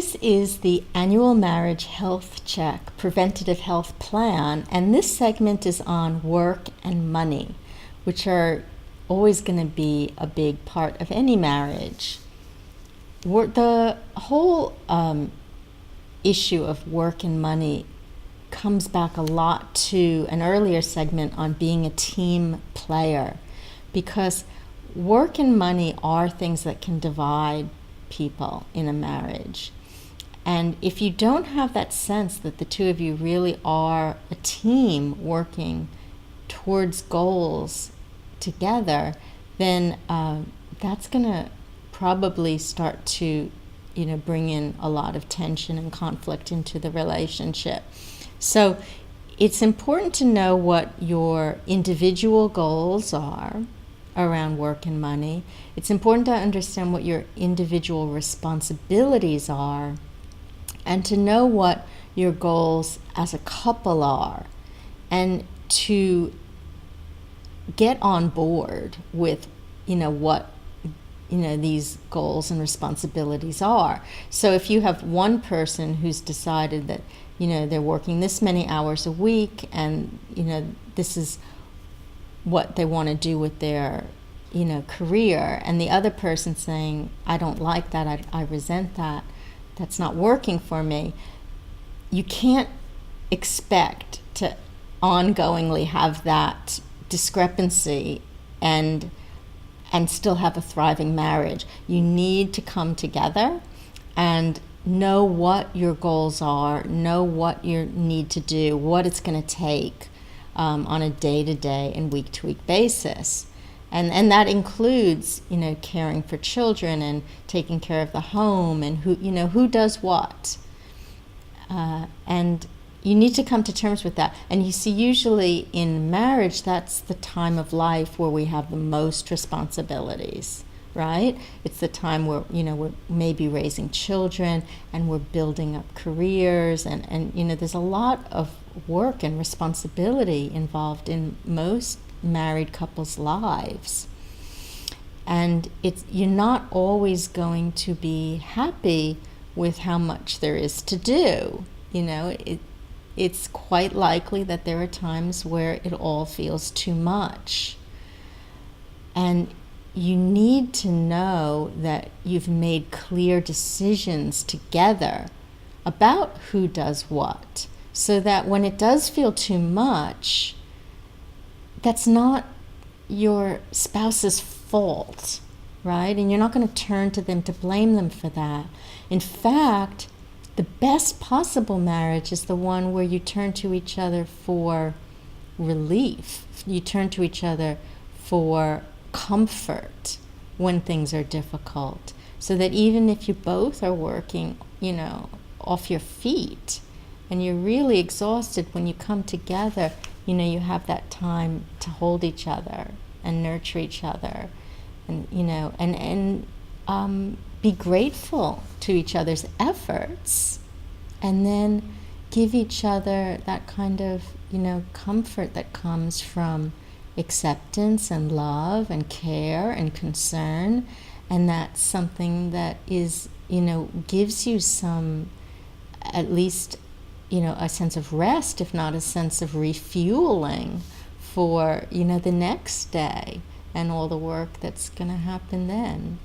This is the annual marriage health check preventative health plan, and this segment is on work and money, which are always going to be a big part of any marriage. The whole issue of work and money comes back a lot to an earlier segment on being a team player, because work and money are things that can divide people in a marriage. And if you don't have that sense that the two of you really are a team working towards goals together, then that's going to probably start to, bring in a lot of tension and conflict into the relationship. So it's important to know what your individual goals are around work and money. It's important to understand what your individual responsibilities are, and to know what your goals as a couple are, and to get on board with what these goals and responsibilities are. So if you have one person who's decided that they're working this many hours a week, and this is what they want to do with their career, and the other person saying, I don't like that, I resent that, that's not working for me, you can't expect to ongoingly have that discrepancy and still have a thriving marriage. You need to come together and know what your goals are, know what you need to do, what it's going to take on a day-to-day and week-to-week basis. And that includes, caring for children and taking care of the home, and who does what. And you need to come to terms with that. And you see, usually in marriage, that's the time of life where we have the most responsibilities, right? It's the time where, we're maybe raising children and we're building up careers, and there's a lot of work and responsibility involved in most married couples' lives. And you're not always going to be happy with how much there is to do. It's quite likely that there are times where it all feels too much. And you need to know that you've made clear decisions together about who does what, so that when it does feel too much, that's not your spouse's fault, right? And you're not going to turn to them to blame them for that. In fact, the best possible marriage is the one where you turn to each other for relief. You turn to each other for comfort when things are difficult, so that even if you both are working, off your feet, and you're really exhausted, when you come together, you have that time to hold each other and nurture each other, and be grateful to each other's efforts, and then give each other that kind of comfort that comes from acceptance and love and care and concern. And that's something that is gives you some, at least a sense of rest, if not a sense of refueling for the next day and all the work that's going to happen then.